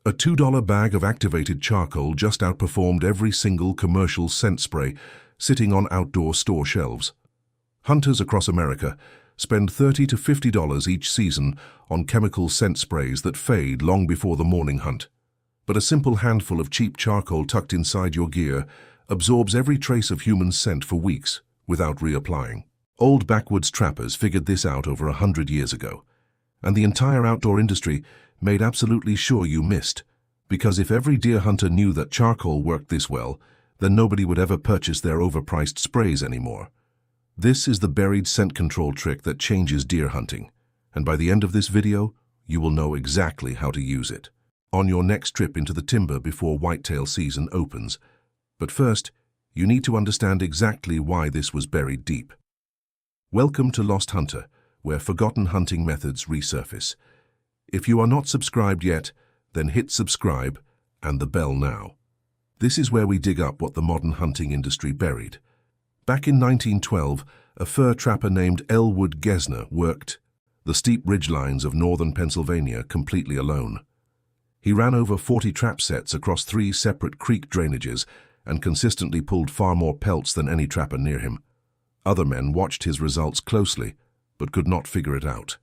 A $2 bag of activated charcoal just outperformed every single commercial scent spray sitting on outdoor store shelves. Hunters across America spend $30 to $50 each season on chemical scent sprays that fade long before the morning hunt. But a simple handful of cheap charcoal tucked inside your gear absorbs every trace of human scent for weeks without reapplying. Old backwoods trappers figured this out over 100 years ago, and the entire outdoor industry made absolutely sure you missed, because if every deer hunter knew that charcoal worked this well, then nobody would ever purchase their overpriced sprays anymore. This is the buried scent control trick that changes deer hunting, and by the end of this video, you will know exactly how to use it on your next trip into the timber before whitetail season opens. But first, you need to understand exactly why this was buried deep. Welcome to Lost Hunter, where forgotten hunting methods resurface. If you are not subscribed yet, then hit subscribe and the bell now. This is where we dig up what the modern hunting industry buried. Back in 1912, a fur trapper named Elwood Gesner worked the steep ridgelines of northern Pennsylvania completely alone. He ran over 40 trap sets across 3 separate creek drainages and consistently pulled far more pelts than any trapper near him. Other men watched his results closely, but could not figure it out.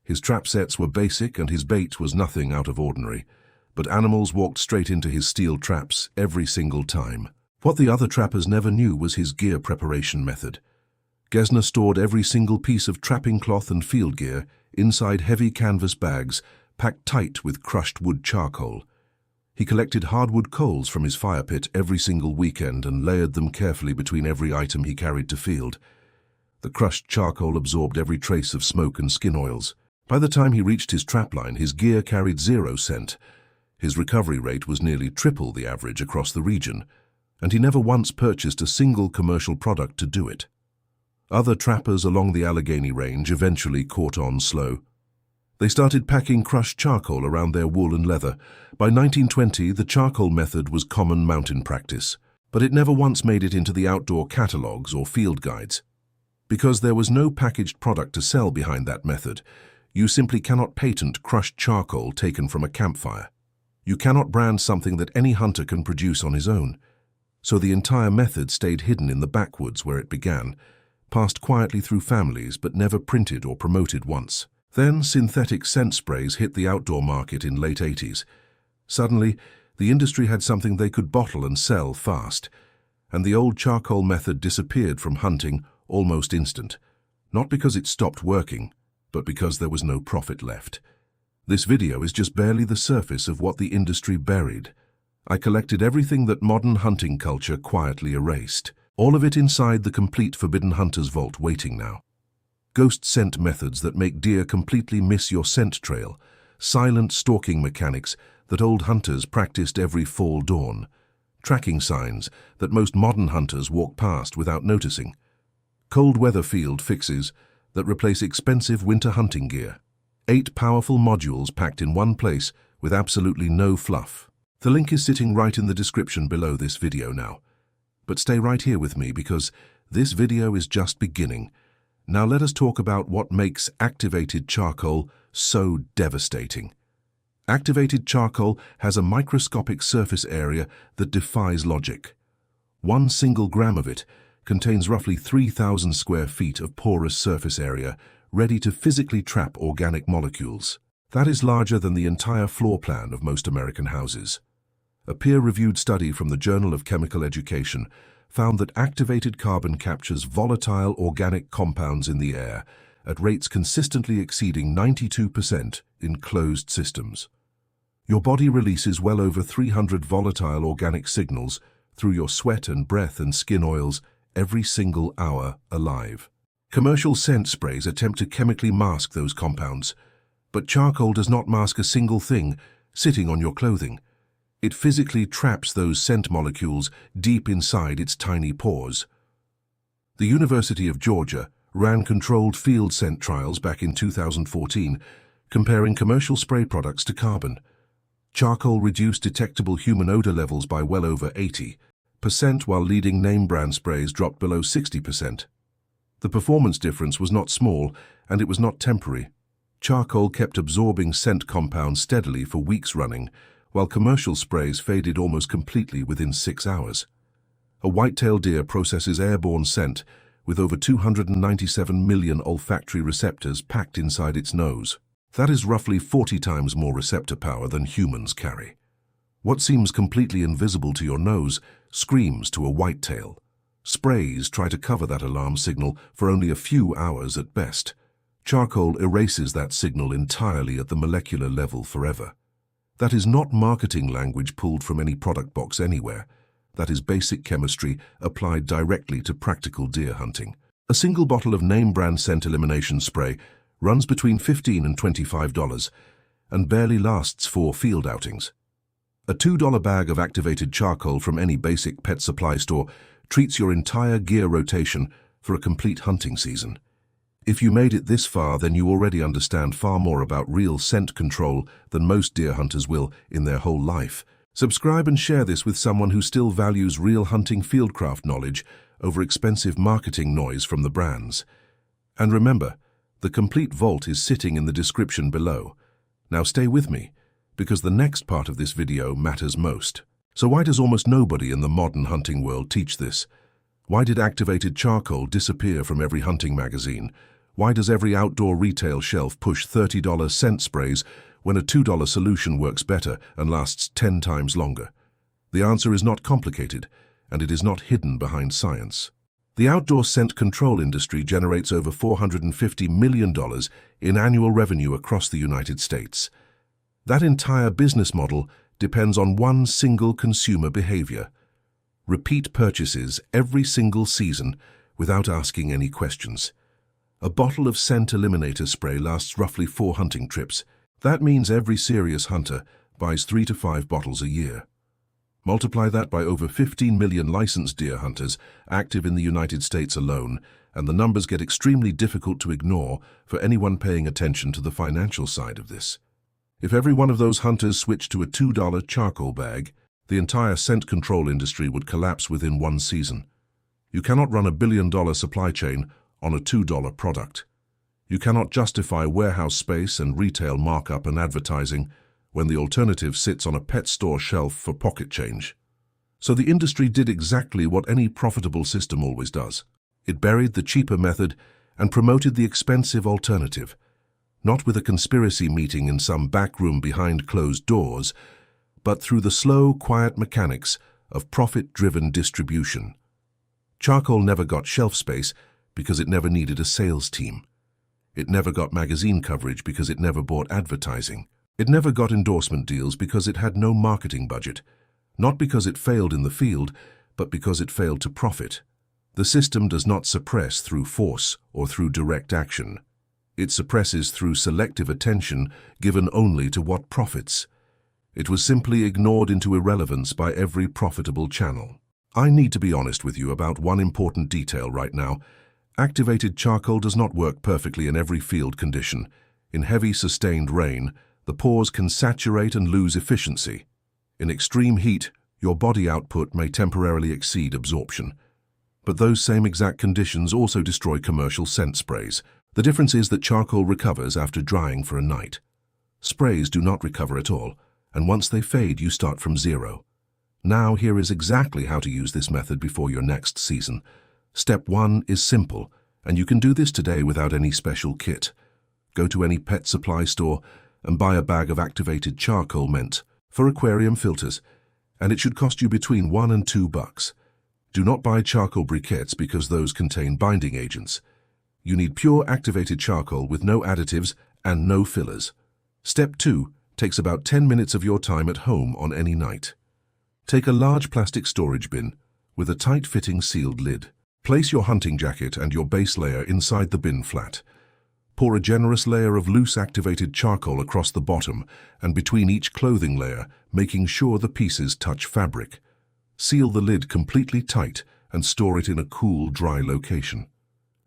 His trap sets were basic and his bait was nothing out of ordinary, but animals walked straight into his steel traps every single time. What the other trappers never knew was his gear preparation method. Gesner stored every single piece of trapping cloth and field gear inside heavy canvas bags packed tight with crushed wood charcoal. He collected hardwood coals from his fire pit every single weekend and layered them carefully between every item he carried to field. The crushed charcoal absorbed every trace of smoke and skin oils. By the time he reached his trapline, his gear carried 0 scent. His recovery rate was nearly triple the average across the region, and he never once purchased a single commercial product to do it. Other trappers along the Allegheny range eventually caught on slow. They started packing crushed charcoal around their wool and leather. By 1920, the charcoal method was common mountain practice, but it never once made it into the outdoor catalogs or field guides. Because there was no packaged product to sell behind that method, you simply cannot patent crushed charcoal taken from a campfire. You cannot brand something that any hunter can produce on his own. So the entire method stayed hidden in the backwoods where it began, passed quietly through families but never printed or promoted once. Then synthetic scent sprays hit the outdoor market in late 80s. Suddenly, the industry had something they could bottle and sell fast, and the old charcoal method disappeared from hunting almost instant, not because it stopped working, but because there was no profit left. This video is just barely the surface of what the industry buried. I collected everything that modern hunting culture quietly erased, all of it inside the complete Forbidden Hunter's vault waiting now. Ghost scent methods that make deer completely miss your scent trail, silent stalking mechanics that old hunters practiced every fall dawn, tracking signs that most modern hunters walk past without noticing, cold weather field fixes that replace expensive winter hunting gear, 8 powerful modules packed in one place with absolutely no fluff. The link is sitting right in the description below this video now. But stay right here with me because this video is just beginning. Now let us talk about what makes activated charcoal so devastating. Activated charcoal has a microscopic surface area that defies logic. 1 single gram of it contains roughly 3,000 square feet of porous surface area ready to physically trap organic molecules. That is larger than the entire floor plan of most American houses. A peer-reviewed study from the Journal of Chemical Education found that activated carbon captures volatile organic compounds in the air at rates consistently exceeding 92% in closed systems. Your body releases well over 300 volatile organic signals through your sweat and breath and skin oils every single hour alive. Commercial scent sprays attempt to chemically mask those compounds, but charcoal does not mask a single thing sitting on your clothing. It physically traps those scent molecules deep inside its tiny pores. The University of Georgia ran controlled field scent trials back in 2014, comparing commercial spray products to carbon. Charcoal reduced detectable human odor levels by well over 80%, while leading name brand sprays dropped below 60%. The performance difference was not small, and it was not temporary. Charcoal kept absorbing scent compounds steadily for weeks running, while commercial sprays faded almost completely within 6 hours. A whitetail deer processes airborne scent with over 297 million olfactory receptors packed inside its nose. That is roughly 40 times more receptor power than humans carry. What seems completely invisible to your nose screams to a whitetail. Sprays try to cover that alarm signal for only a few hours at best. Charcoal erases that signal entirely at the molecular level forever. That is not marketing language pulled from any product box anywhere. That is basic chemistry applied directly to practical deer hunting. A single bottle of name-brand scent elimination spray runs between $15 and $25 and barely lasts 4 field outings. A $2 bag of activated charcoal from any basic pet supply store treats your entire gear rotation for a complete hunting season. If you made it this far, then you already understand far more about real scent control than most deer hunters will in their whole life. Subscribe and share this with someone who still values real hunting fieldcraft knowledge over expensive marketing noise from the brands. And remember, the complete vault is sitting in the description below. Now stay with me, because the next part of this video matters most. So why does almost nobody in the modern hunting world teach this? Why did activated charcoal disappear from every hunting magazine? Why does every outdoor retail shelf push $30 scent sprays when a $2 solution works better and lasts 10 times longer? The answer is not complicated, and it is not hidden behind science. The outdoor scent control industry generates over $450 million in annual revenue across the United States. That entire business model depends on one single consumer behavior: repeat purchases every single season without asking any questions. A bottle of scent eliminator spray lasts roughly 4 hunting trips. That means every serious hunter buys 3 to 5 bottles a year. Multiply that by over 15 million licensed deer hunters active in the United States alone, and the numbers get extremely difficult to ignore for anyone paying attention to the financial side of this. If every one of those hunters switched to a $2 charcoal bag, the entire scent control industry would collapse within 1 season. You cannot run a billion-dollar supply chain on a $2 product. You cannot justify warehouse space and retail markup and advertising when the alternative sits on a pet store shelf for pocket change. So the industry did exactly what any profitable system always does. It buried the cheaper method and promoted the expensive alternative, not with a conspiracy meeting in some back room behind closed doors, but through the slow, quiet mechanics of profit-driven distribution. Charcoal never got shelf space because it never needed a sales team. It never got magazine coverage because it never bought advertising. It never got endorsement deals because it had no marketing budget, not because it failed in the field, but because it failed to profit. The system does not suppress through force or through direct action. It suppresses through selective attention given only to what profits. It was simply ignored into irrelevance by every profitable channel. I need to be honest with you about one important detail right now. Activated charcoal does not work perfectly in every field condition. In heavy, sustained rain, the pores can saturate and lose efficiency. In extreme heat, your body output may temporarily exceed absorption. But those same exact conditions also destroy commercial scent sprays. The difference is that charcoal recovers after drying for a night. Sprays do not recover at all, and once they fade, you start from zero. Now, here is exactly how to use this method before your next season. Step 1 is simple, and you can do this today without any special kit. Go to any pet supply store and buy a bag of activated charcoal meant for aquarium filters, and it should cost you between $1 and $2. Do not buy charcoal briquettes because those contain binding agents. You need pure activated charcoal with no additives and no fillers. Step 2 takes about 10 minutes of your time at home on any night. Take a large plastic storage bin with a tight-fitting sealed lid. Place your hunting jacket and your base layer inside the bin flat. Pour a generous layer of loose activated charcoal across the bottom and between each clothing layer, making sure the pieces touch fabric. Seal the lid completely tight and store it in a cool, dry location.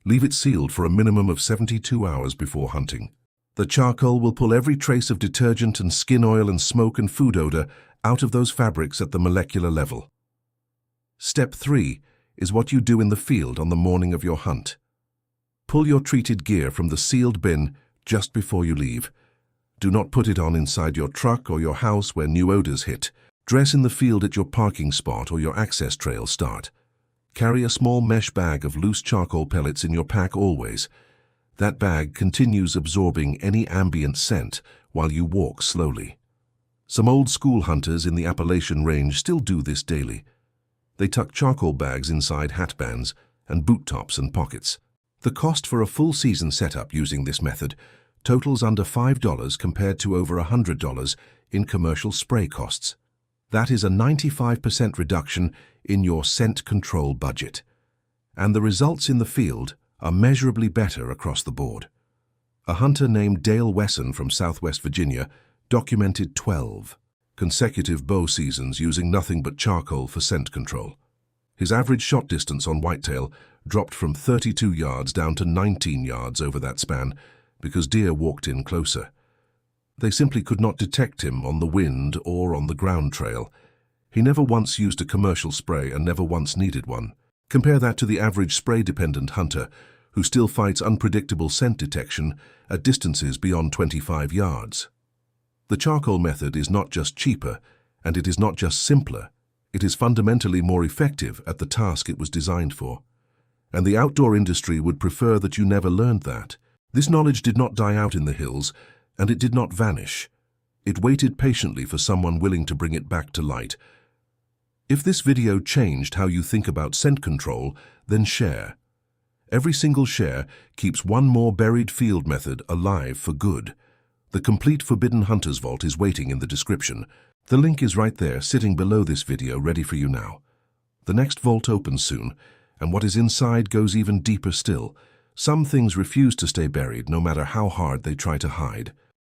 Leave it sealed for a minimum of 72 hours before hunting. The charcoal will pull every trace of detergent and skin oil and smoke and food odor out of those fabrics at the molecular level. Step 3 is what you do in the field on the morning of your hunt. Pull your treated gear from the sealed bin just before you leave. Do not put it on inside your truck or your house where new odors hit. Dress in the field at your parking spot or your access trail start. Carry a small mesh bag of loose charcoal pellets in your pack always. That bag continues absorbing any ambient scent while you walk slowly. Some old-school hunters in the Appalachian Range still do this daily. They tuck charcoal bags inside hat bands and boot tops and pockets. The cost for a full-season setup using this method totals under $5 compared to over $100 in commercial spray costs. That is a 95% reduction in your scent control budget. And the results in the field are measurably better across the board. A hunter named Dale Wesson from Southwest Virginia documented 12 consecutive bow seasons using nothing but charcoal for scent control. His average shot distance on whitetail dropped from 32 yards down to 19 yards over that span because deer walked in closer. They simply could not detect him on the wind or on the ground trail. He never once used a commercial spray and never once needed one. Compare that to the average spray-dependent hunter who still fights unpredictable scent detection at distances beyond 25 yards. The charcoal method is not just cheaper, and it is not just simpler. It is fundamentally more effective at the task it was designed for. And the outdoor industry would prefer that you never learned that. This knowledge did not die out in the hills, and it did not vanish. It waited patiently for someone willing to bring it back to light. If this video changed how you think about scent control, then share. Every single share keeps one more buried field method alive for good. The complete Forbidden Hunters Vault is waiting in the description. The link is right there, sitting below this video, ready for you now. The next vault opens soon, and what is inside goes even deeper still. Some things refuse to stay buried, no matter how hard they try to hide.